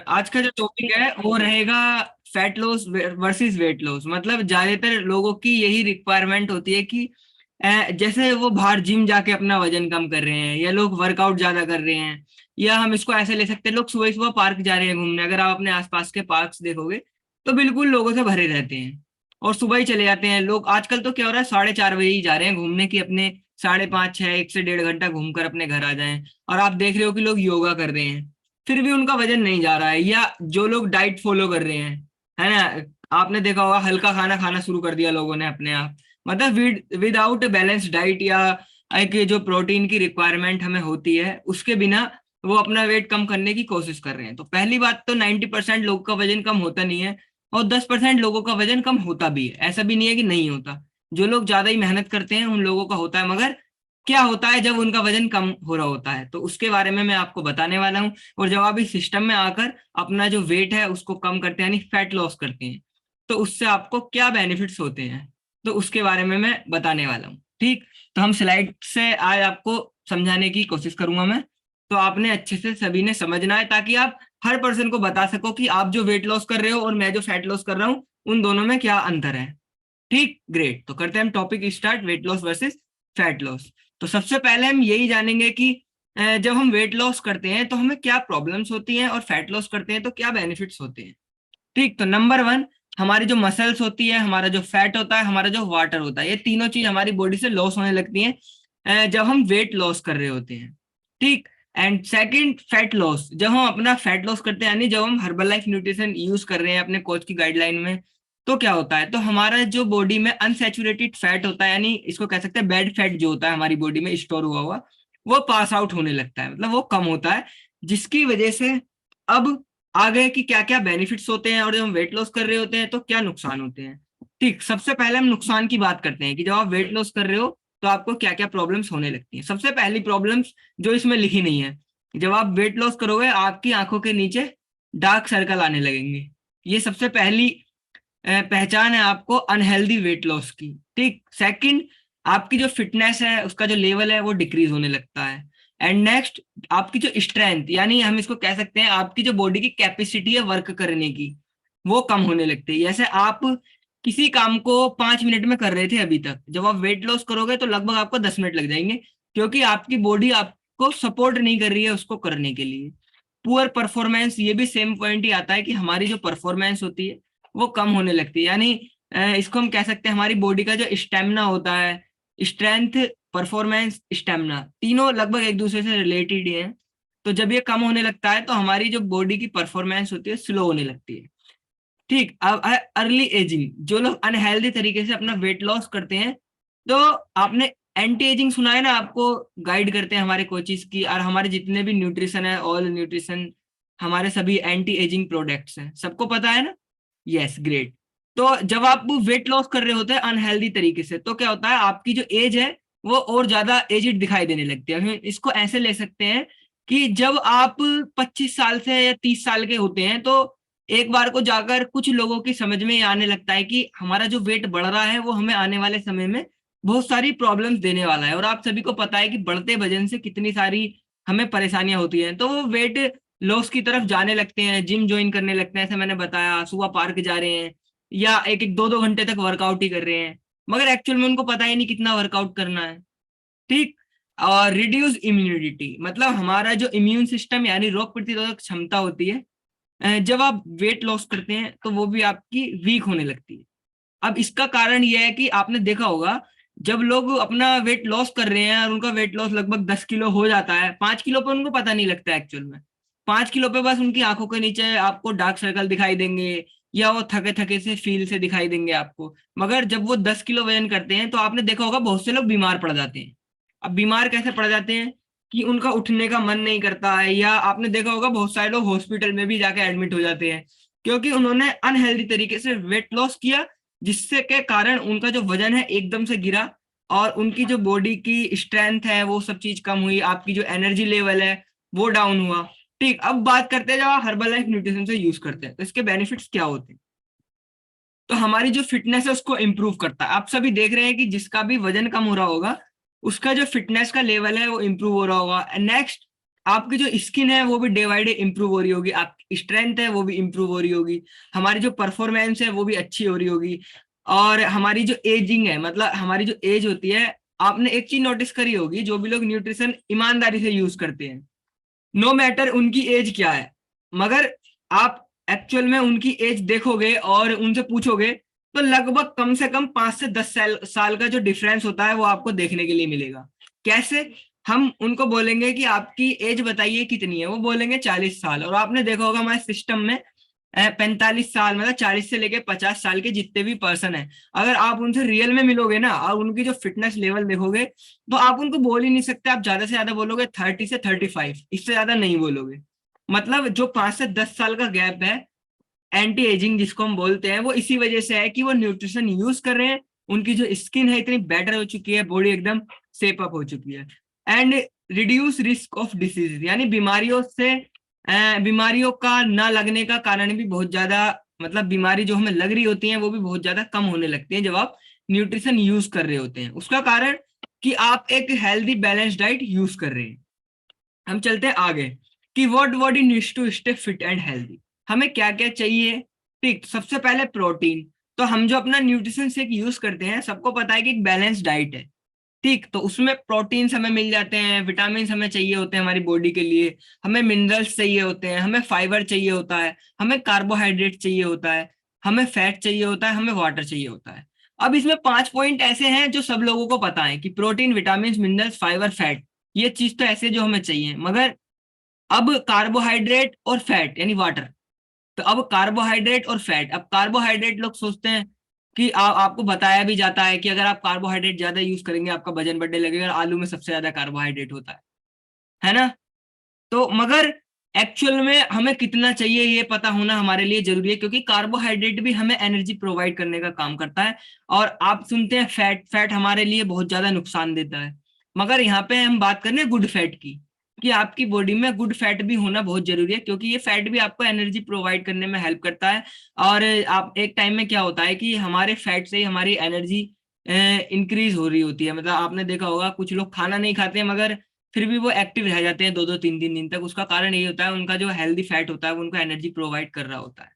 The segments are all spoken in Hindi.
आज का जो टॉपिक है वो रहेगा fat loss versus weight loss. मतलब ज्यादातर लोगों की यही रिक्वायरमेंट होती है कि जैसे वो बाहर जिम जाके अपना वजन कम कर रहे हैं, या लोग वर्कआउट ज्यादा कर रहे हैं, या हम इसको ऐसे ले सकते हैं लोग सुबह सुबह पार्क जा रहे हैं घूमने। अगर आप अपने आसपास के पार्क्स देखोगे तो बिल्कुल लोगों से भरे रहते हैं, और सुबह ही चले जाते हैं लोग। आजकल तो क्या हो रहा है, 4:30 बजे ही जा रहे हैं घूमने की, अपने 5:30 6 1 से 1.5 घंटा घूमकर अपने घर आ जाएं। और आप देख रहे हो कि लोग योगा कर रहे हैं, फिर भी उनका वजन नहीं जा रहा है। या जो लोग डाइट फॉलो कर रहे हैं, है ना, आपने देखा होगा हल्का खाना खाना शुरू कर दिया लोगों ने अपने आप। मतलब विदाउट बैलेंस डाइट, या एक जो प्रोटीन की रिक्वायरमेंट हमें होती है उसके बिना वो अपना वेट कम करने की कोशिश कर रहे हैं। तो पहली बात तो 90% लोगों का वजन कम होता नहीं है, और 10% लोगों का वजन कम होता भी है। ऐसा भी नहीं है कि नहीं होता, जो लोग ज्यादा ही मेहनत करते हैं उन लोगों का होता है। मगर क्या होता है जब उनका वजन कम हो रहा होता है, तो उसके बारे में मैं आपको बताने वाला हूँ। और जब आप इस सिस्टम में आकर अपना जो वेट है उसको कम करते हैं, यानी फैट लॉस करते हैं, तो उससे आपको क्या बेनिफिट्स होते हैं, तो उसके बारे में मैं बताने वाला हूँ। ठीक, तो हम स्लाइड से आज आपको समझाने की कोशिश करूंगा मैं। तो आपने अच्छे से सभी ने समझना है, ताकि आप हर पर्सन को बता सको कि आप जो वेट लॉस कर रहे हो और मैं जो फैट लॉस कर रहा हूँ उन दोनों में क्या अंतर है। ठीक, ग्रेट। तो करते हैं हम topic start, weight loss versus fat loss. तो सबसे पहले हम यही जानेंगे कि जब हम वेट लॉस करते हैं तो हमें क्या प्रॉब्लम्स होती हैं, और फैट लॉस करते हैं तो क्या बेनिफिट्स होते हैं। ठीक, तो नंबर वन, हमारी जो मसल्स होती है, हमारा जो फैट होता है, हमारा जो वाटर होता है, ये तीनों चीज हमारी बॉडी से लॉस होने लगती हैं जब हम वेट लॉस कर रहे होते हैं। ठीक, एंड सेकंड फैट लॉस, जब हम अपना फैट लॉस करते हैं, यानी जब हम हर्बल लाइफ न्यूट्रिशन यूज कर रहे हैं अपने कोच की गाइडलाइन में, तो क्या होता है, तो हमारा जो बॉडी में अनसैचुरेटेड फैट होता है, यानी इसको कह सकते हैं बैड फैट जो होता है हमारी बॉडी में स्टोर हुआ हुआ, वो पास आउट होने लगता है, मतलब वो कम होता है। जिसकी वजह से अब आगे कि क्या क्या बेनिफिट्स होते हैं, और जब हम वेट लॉस कर रहे होते हैं तो क्या नुकसान होते हैं। ठीक, सबसे पहले हम नुकसान की बात करते हैं कि जब आप वेट लॉस कर रहे हो तो आपको क्या क्या प्रॉब्लम्स होने लगती हैं। सबसे पहली प्रॉब्लम्स जो इसमें लिखी नहीं है, जब आप वेट लॉस करोगे आपकी आंखों के नीचे डार्क सर्कल आने लगेंगे। ये सबसे पहली पहचान है आपको अनहेल्दी वेट लॉस की। ठीक, सेकंड, आपकी जो फिटनेस है उसका जो लेवल है वो डिक्रीज होने लगता है। एंड नेक्स्ट, आपकी जो स्ट्रेंथ, यानी हम इसको कह सकते हैं आपकी जो बॉडी की कैपेसिटी है वर्क करने की, वो कम होने लगती है। जैसे आप किसी काम को 5 मिनट में कर रहे थे अभी तक, जब आप वेट लॉस करोगे तो लगभग आपको 10 मिनट लग जाएंगे, क्योंकि आपकी बॉडी आपको सपोर्ट नहीं कर रही है उसको करने के लिए। पुअर परफॉर्मेंस, ये भी सेम पॉइंट ही आता है कि हमारी जो परफॉर्मेंस होती है वो कम होने लगती है। यानी इसको हम कह सकते हैं हमारी बॉडी का जो स्टेमिना होता है, स्ट्रेंथ, परफॉर्मेंस, स्टेमिना, तीनों लगभग एक दूसरे से रिलेटेड ही हैं। तो जब ये कम होने लगता है तो हमारी जो बॉडी की परफॉर्मेंस होती है स्लो होने लगती है। ठीक, अब अर्ली एजिंग, जो लोग अनहेल्दी तरीके से अपना वेट लॉस करते हैं, तो आपने एंटी एजिंग सुना है ना, आपको गाइड करते हैं हमारे कोचिस की, और हमारे जितने भी न्यूट्रिशन है, ऑल न्यूट्रिशन, हमारे सभी एंटी एजिंग प्रोडक्ट्स हैं, सबको पता है ना। Yes, great. तो जब आप वेट लॉस कर रहे होते हैं अनहेल्दी तरीके से, तो क्या होता है, आपकी जो एज है वो और ज्यादा एजिड दिखाई देने लगती है। हम इसको ऐसे ले सकते हैं कि जब आप 25 साल से या 30 साल के होते हैं, तो एक बार को जाकर कुछ लोगों की समझ में ये आने लगता है कि हमारा जो वेट बढ़ रहा है वो हमें आने वाले समय में बहुत सारी प्रॉब्लम्स देने वाला है। और आप सभी को पता है कि बढ़ते वजन से कितनी सारी हमें परेशानियां होती हैं, तो वो वेट लॉस की तरफ जाने लगते हैं, जिम ज्वाइन करने लगते हैं, ऐसे मैंने बताया, सुबह पार्क जा रहे हैं, या एक एक 2 2 घंटे तक वर्कआउट ही कर रहे हैं, मगर एक्चुअल में उनको पता ही नहीं कितना वर्कआउट करना है। ठीक, और रिड्यूस इम्यूनिटी, मतलब हमारा जो इम्यून सिस्टम यानी रोग प्रतिरोधक क्षमता होती है, जब आप वेट लॉस करते हैं तो वो भी आपकी वीक होने लगती है। अब इसका कारण यह है कि आपने देखा होगा, जब लोग अपना वेट लॉस कर रहे हैं और उनका वेट लॉस लगभग 10 किलो हो जाता है, 5 किलो पे उनको पता नहीं लगता एक्चुअल में। 5 किलो पे बस उनकी आंखों के नीचे आपको डार्क सर्कल दिखाई देंगे, या वो थके थके से फील से दिखाई देंगे आपको। मगर जब वो 10 किलो वजन करते हैं तो आपने देखा होगा बहुत से लोग बीमार पड़ जाते हैं। अब बीमार कैसे पड़ जाते हैं कि उनका उठने का मन नहीं करता है, या आपने देखा होगा बहुत सारे लोग हॉस्पिटल में भी जाके एडमिट हो जाते हैं, क्योंकि उन्होंने अनहेल्दी तरीके से वेट लॉस किया, जिससे के कारण उनका जो वजन है एकदम से गिरा, और उनकी जो बॉडी की स्ट्रेंथ है वो सब चीज कम हुई, आपकी जो एनर्जी लेवल है वो डाउन हुआ। ठीक, अब बात करते हैं जब आप हर्बल लाइफ न्यूट्रिशन से यूज करते हैं तो इसके बेनिफिट्स क्या होते हैं। तो हमारी जो फिटनेस है उसको इंप्रूव करता है। आप सभी देख रहे हैं कि जिसका भी वजन कम हो रहा होगा उसका जो फिटनेस का लेवल है वो इंप्रूव हो रहा होगा। नेक्स्ट, आपकी जो स्किन है वो भी डे बाई डे इंप्रूव हो रही होगी, आपकी स्ट्रेंथ है वो भी इंप्रूव हो रही होगी, हमारी जो परफॉर्मेंस है वो भी अच्छी हो रही होगी, और हमारी जो एजिंग है, मतलब हमारी जो एज होती है, आपने एक चीज नोटिस करी होगी, जो भी लोग न्यूट्रिशन ईमानदारी से यूज करते हैं, नो मैटर उनकी एज क्या है, मगर आप एक्चुअल में उनकी एज देखोगे और उनसे पूछोगे तो लगभग कम से कम 5 से 10 साल का जो डिफरेंस होता है वो आपको देखने के लिए मिलेगा। कैसे? हम उनको बोलेंगे कि आपकी एज बताइए कितनी है, वो बोलेंगे 40 साल, और आपने देखा होगा हमारे सिस्टम में 45 साल, मतलब 40 से लेके 50 साल के जितने भी पर्सन है, अगर आप उनसे रियल में मिलोगे ना और उनकी जो फिटनेस लेवल देखोगे तो आप उनको बोल ही नहीं सकते, आप ज्यादा से ज्यादा बोलोगे 30 से 35, इससे ज्यादा नहीं बोलोगे। मतलब जो 5 से 10 साल का गैप है, एंटी एजिंग जिसको हम बोलते हैं, वो इसी वजह से है कि वो न्यूट्रिशन यूज कर रहे हैं, उनकी जो स्किन है इतनी बेटर हो चुकी है, बॉडी एकदम सेप अप हो चुकी है। And reduce risk of disease, यानी बीमारियों से बीमारियों का ना लगने का कारण भी बहुत ज्यादा, मतलब बीमारी जो हमें लग रही होती है वो भी बहुत ज्यादा कम होने लगती है जब आप न्यूट्रिशन यूज कर रहे होते हैं। उसका कारण कि आप एक हेल्दी बैलेंस डाइट यूज कर रहे हैं। हम चलते हैं आगे कि what body needs to stay fit and healthy, हमें क्या क्या चाहिए। ठीक, सबसे पहले प्रोटीन। तो हम जो अपना न्यूट्रिशन शेक यूज करते हैं, सबको पता है कि एक बैलेंस डाइट है। ठीक, तो उसमें प्रोटीन्स हमें मिल जाते हैं, विटामिन हमें चाहिए होते हैं हमारी बॉडी के लिए, हमें मिनरल्स चाहिए होते हैं, हमें फाइबर चाहिए होता है, हमें कार्बोहाइड्रेट चाहिए होता है, हमें फैट चाहिए होता है, हमें वाटर चाहिए होता है। अब इसमें 5 पॉइंट ऐसे हैं जो सब लोगों को पता है कि protein, vitamin, minerals, fibre, fat, ये चीज तो ऐसे जो हमें चाहिए, मगर अब कार्बोहाइड्रेट और फैट यानी वाटर। तो अब कार्बोहाइड्रेट और फैट, अब कार्बोहाइड्रेट लोग सोचते हैं कि आपको बताया भी जाता है कि अगर आप कार्बोहाइड्रेट ज्यादा यूज करेंगे आपका वजन बढ़ने लगेगा, आलू में सबसे ज्यादा कार्बोहाइड्रेट होता है ना? तो मगर एक्चुअल में हमें कितना चाहिए ये पता होना हमारे लिए जरूरी है, क्योंकि कार्बोहाइड्रेट भी हमें एनर्जी प्रोवाइड करने का काम करता है। और आप सुनते हैं फैट, फैट हमारे लिए बहुत ज्यादा नुकसान देता है, मगर यहाँ पे हम बात करें गुड फैट की, कि आपकी बॉडी में गुड फैट भी होना बहुत जरूरी है, क्योंकि ये फैट भी आपको एनर्जी प्रोवाइड करने में हेल्प करता है। और आप एक टाइम में क्या होता है कि हमारे फैट से ही हमारी एनर्जी इंक्रीज हो रही होती है, मतलब आपने देखा होगा कुछ लोग खाना नहीं खाते हैं मगर फिर भी वो एक्टिव रह जाते हैं 2-2 3-3 दिन तक, उसका कारण यही होता है उनका जो हेल्दी फैट होता है वो उनको एनर्जी प्रोवाइड कर रहा होता है।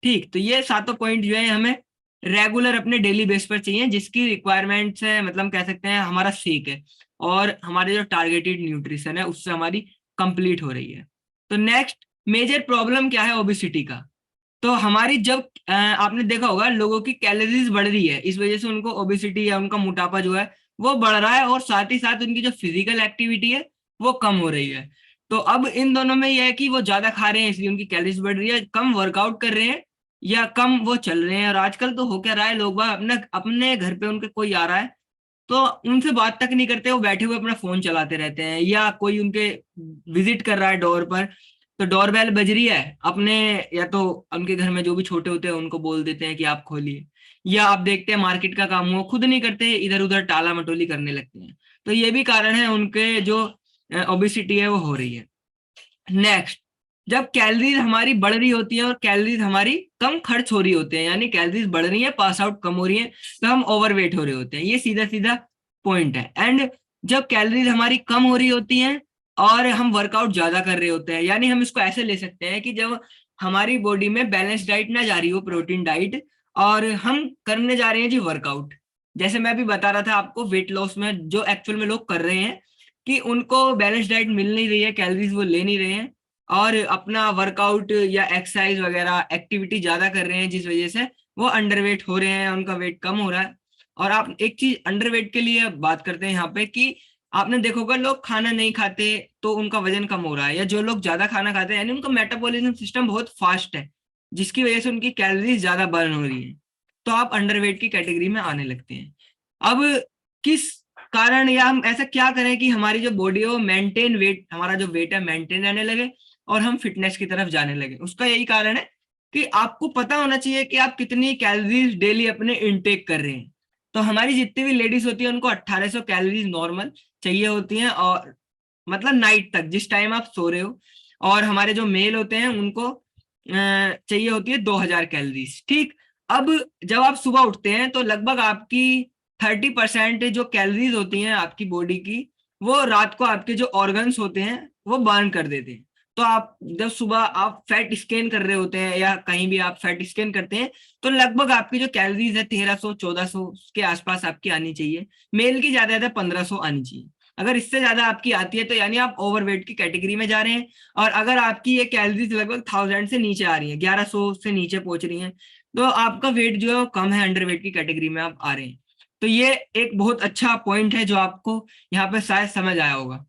ठीक, तो ये सातों पॉइंट जो है हमें रेगुलर अपने डेली बेस पर चाहिए, जिसकी रिक्वायरमेंट्स है, मतलब हम कह सकते हैं हमारा सीक है, और हमारे जो टारगेटेड न्यूट्रिशन है उससे हमारी कंप्लीट हो रही है। तो नेक्स्ट मेजर प्रॉब्लम क्या है ओबिसिटी का। तो हमारी जब आपने देखा होगा लोगों की कैलोरीज बढ़ रही है, इस वजह से उनको ओबिसिटी या उनका मोटापा जो है वो बढ़ रहा है, और साथ ही साथ उनकी जो फिजिकल एक्टिविटी है वो कम हो रही है। तो अब इन दोनों में यह है कि वो ज्यादा खा रहे हैं इसलिए उनकी कैलोरीज बढ़ रही है, कम वर्कआउट कर रहे हैं या कम वो चल रहे हैं। और आजकल तो हो क्या रहा है, लोग बाग अपने अपने घर पे उनके कोई आ रहा है तो उनसे बात तक नहीं करते, वो बैठे हुए अपना फोन चलाते रहते हैं, या कोई उनके विजिट कर रहा है डोर पर तो डोरबेल बज रही है अपने, या तो उनके घर में जो भी छोटे होते हैं उनको बोल देते हैं कि आप खोलिए, या आप देखते हैं मार्केट का काम वो खुद नहीं करते, इधर उधर टाला मटोली करने लगते हैं। तो ये भी कारण है उनके जो ओबिसिटी है वो हो रही है। नेक्स्ट, जब कैलोरीज हमारी बढ़ रही होती है और कैलोरीज हमारी कम खर्च हो रही होती है, यानी कैलोरीज बढ़ रही है पास आउट कम हो रही है, तो हम ओवरवेट हो रहे होते हैं, ये सीधा सीधा पॉइंट है। एंड जब कैलोरीज हमारी कम हो रही होती हैं और हम वर्कआउट ज्यादा कर रहे होते हैं, यानी हम इसको ऐसे ले सकते हैं कि जब हमारी बॉडी में बैलेंस डाइट ना जा रही हो, प्रोटीन डाइट, और हम करने जा रहे हैं जी वर्कआउट। जैसे मैं भी बता रहा था आपको वेट लॉस में जो एक्चुअल में लोग कर रहे हैं कि उनको बैलेंस डाइट मिल नहीं रही है, कैलोरीज वो ले नहीं रहे हैं, और अपना वर्कआउट या एक्सरसाइज वगैरह एक्टिविटी ज्यादा कर रहे हैं, जिस वजह से वो अंडरवेट हो रहे हैं, उनका वेट कम हो रहा है। और आप एक चीज अंडरवेट के लिए बात करते हैं यहाँ पे कि आपने देखा होगा लोग खाना नहीं खाते तो उनका वजन कम हो रहा है, या जो लोग ज्यादा खाना खाते हैं यानी उनका मेटाबॉलिज्म सिस्टम बहुत फास्ट है, जिसकी वजह से उनकी कैलोरीज ज्यादा बर्न हो रही है, तो आप अंडरवेट की कैटेगरी में आने लगते हैं। अब किस कारण, या हम ऐसा क्या करें कि हमारी जो बॉडी है वो मेंटेन वेट, हमारा जो वेट है मेंटेन रहने लगे और हम फिटनेस की तरफ जाने लगे। उसका यही कारण है कि आपको पता होना चाहिए कि आप कितनी कैलोरीज डेली अपने इनटेक कर रहे हैं। तो हमारी जितनी भी लेडीज होती है उनको 1800 कैलोरीज नॉर्मल चाहिए होती हैं, और मतलब नाइट तक जिस टाइम आप सो रहे हो, और हमारे जो मेल होते हैं उनको चाहिए होती है 2000 कैलोरीज। ठीक, अब जब आप सुबह उठते हैं तो लगभग आपकी 30% जो कैलोरीज होती हैं आपकी बॉडी की वो रात को आपके जो ऑर्गन्स होते हैं वो बर्न कर देते हैं। तो आप जब सुबह आप फैट स्कैन कर रहे होते हैं या कहीं भी आप फैट स्कैन करते हैं, तो लगभग आपकी जो कैलोरीज है 1300-1400 के आसपास आपकी आनी चाहिए। मेल की ज्यादा 1500 आनी चाहिए। अगर इससे ज्यादा आपकी आती है तो यानी आप ओवरवेट की कैटेगरी में जा रहे हैं। और अगर आपकी ये कैलोरीज लगभग 1000 से नीचे आ रही है, 1100 से नीचे पहुंच रही है, तो आपका वेट जो है वो कम है, अंडरवेट की कैटेगरी में आप आ रहे हैं। तो ये एक बहुत अच्छा पॉइंट है जो आपको यहाँ पे शायद समझ आया होगा।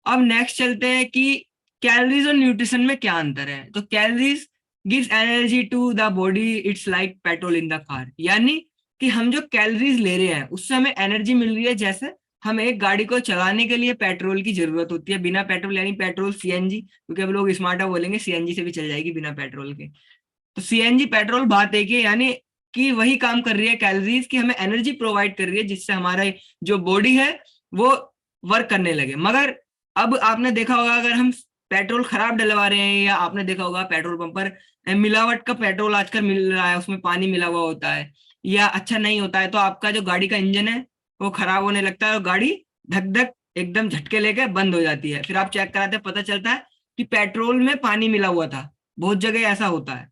अब नेक्स्ट चलते हैं कि कैलोरीज और न्यूट्रिशन में क्या अंतर है। तो calories gives energy to the body, it's like petrol in the car. यानी कि हम जो कैलोरीज ले रहे हैं उससे हमें एनर्जी मिल रही है, जैसे हमें एक गाड़ी को चलाने के लिए पेट्रोल की जरूरत होती है। बिना पेट्रोल यानी पेट्रोल सीएनजी, क्योंकि अब लोग स्मार्ट बोलेंगे सीएनजी से भी चल जाएगी बिना पेट्रोल के। तो सीएनजी पेट्रोल बात एक ही है, यानी कि वही काम कर रही है कैलोरीज, की हमें एनर्जी प्रोवाइड कर रही है जिससे हमारा जो बॉडी है वो वर्क करने लगे। मगर अब आपने देखा होगा अगर हम पेट्रोल खराब डलवा रहे हैं, या आपने देखा होगा पेट्रोल पंप पर मिलावट का पेट्रोल आजकल मिल रहा है, उसमें पानी मिला हुआ होता है या अच्छा नहीं होता है, तो आपका जो गाड़ी का इंजन है वो खराब होने लगता है और गाड़ी धक धक एकदम झटके लेके बंद हो जाती है। फिर आप चेक कराते हैं, पता चलता है कि पेट्रोल में पानी मिला हुआ था। बहुत जगह ऐसा होता है।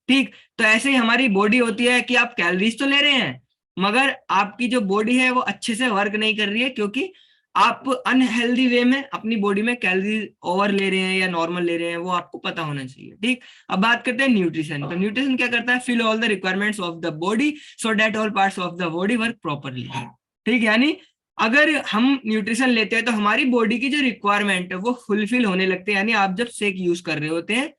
ठीक, तो ऐसे ही हमारी बॉडी होती है कि आप कैलोरीज तो ले रहे हैं मगर आपकी जो बॉडी है वो अच्छे से वर्क नहीं कर रही है, क्योंकि आप अनहेल्दी वे में अपनी बॉडी में कैलोरीज ओवर ले रहे हैं या नॉर्मल ले रहे हैं, वो आपको पता होना चाहिए। ठीक, अब बात करते हैं न्यूट्रिशन। तो न्यूट्रिशन क्या करता है, fill all the requirements of the body so that all parts of the body work properly. ठीक, यानी अगर हम न्यूट्रिशन लेते हैं तो हमारी बॉडी की जो रिक्वायरमेंट है वो फुलफिल होने लगते हैं। यानी आप जब शेक यूज कर रहे होते हैं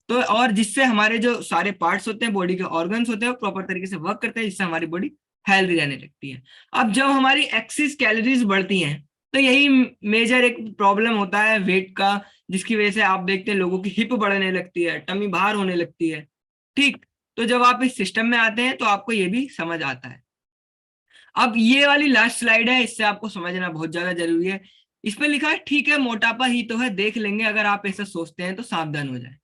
तो, और जिससे हमारे जो सारे पार्ट्स होते हैं, बॉडी के ऑर्गन्स होते हैं, वो प्रॉपर तरीके से वर्क करते हैं, जिससे हमारी बॉडी हेल्दी रहने लगती है। अब जब हमारी एक्सिस कैलोरीज बढ़ती हैं तो यही मेजर एक प्रॉब्लम होता है वेट का, जिसकी वजह से आप देखते हैं लोगों की हिप बढ़ने लगती है, टमी बाहर होने लगती है। ठीक, तो जब आप इस सिस्टम में आते हैं तो आपको ये भी समझ आता है। अब ये वाली लास्ट स्लाइड है, इससे आपको समझना बहुत ज्यादा जरूरी है। इसमें लिखा है ठीक है मोटापा ही तो है, देख लेंगे, अगर आप ऐसा सोचते हैं तो सावधान हो जाए।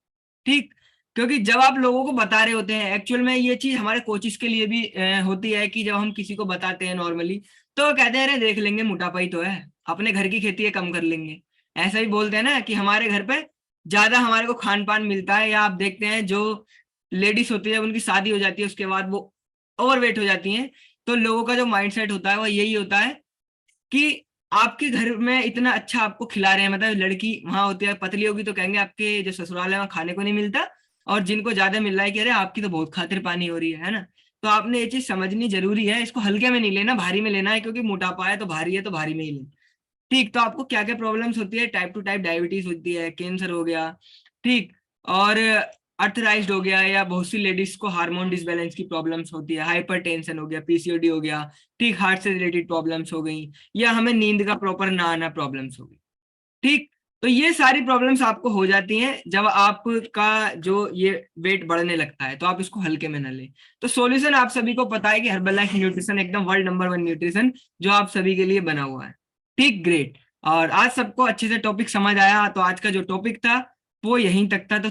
ठीक, क्योंकि जब आप लोगों को बता रहे होते हैं, एक्चुअल में ये चीज हमारे कोचिस के लिए भी होती है कि जब हम किसी को बताते हैं नॉर्मली तो कहते हैं अरे देख लेंगे मोटापा ही तो है, अपने घर की खेती है कम कर लेंगे। ऐसा ही बोलते हैं ना कि हमारे घर पे ज्यादा हमारे को खान पान मिलता है, या आप देखते हैं जो लेडीज होती है उनकी शादी हो जाती है उसके बाद वो ओवरवेट हो जाती हैं, तो लोगों का जो माइंडसेट होता है वो यही होता है कि आपके घर में इतना अच्छा आपको खिला रहे हैं, मतलब लड़की वहां होती है पतली होगी तो कहेंगे आपके जो ससुराल है वहां खाने को नहीं मिलता, और जिनको ज्यादा मिल रहा है कह रहे आपकी तो बहुत खातिर पानी हो रही है ना। तो आपने ये चीज समझनी जरूरी है, इसको हल्के में नहीं लेना, भारी में लेना है, क्योंकि मोटापा है तो भारी में ही लेना। ठीक, तो आपको क्या क्या प्रॉब्लम्स होती है, टाइप टू टाइप डायबिटीज होती है, कैंसर हो गया, ठीक, और अर्थराइज्ड हो गया, या बहुत सी लेडीज को हार्मोन डिसबैलेंस की प्रॉब्लम्स होती है, हाइपरटेंशन हो गया, पीसीओडी हो गया, ठीक, हार्ट से रिलेटेड प्रॉब्लम्स हो गई, या हमें नींद का प्रॉपर ना आना प्रॉब्लम्स हो गई। ठीक, तो ये सारी प्रॉब्लम्स आपको हो जाती हैं जब आपका जो ये वेट बढ़ने लगता है, तो आप इसको हल्के में न लें। तो सॉल्यूशन आप सभी को पता है कि हर्बलाइफ न्यूट्रिशन एकदम वर्ल्ड नंबर 1 न्यूट्रिशन जो आप सभी के लिए बना हुआ है। ठीक, ग्रेट। और आज सबको अच्छे से टॉपिक समझ आया, तो आज का जो टॉपिक था वो यहीं तक था। तो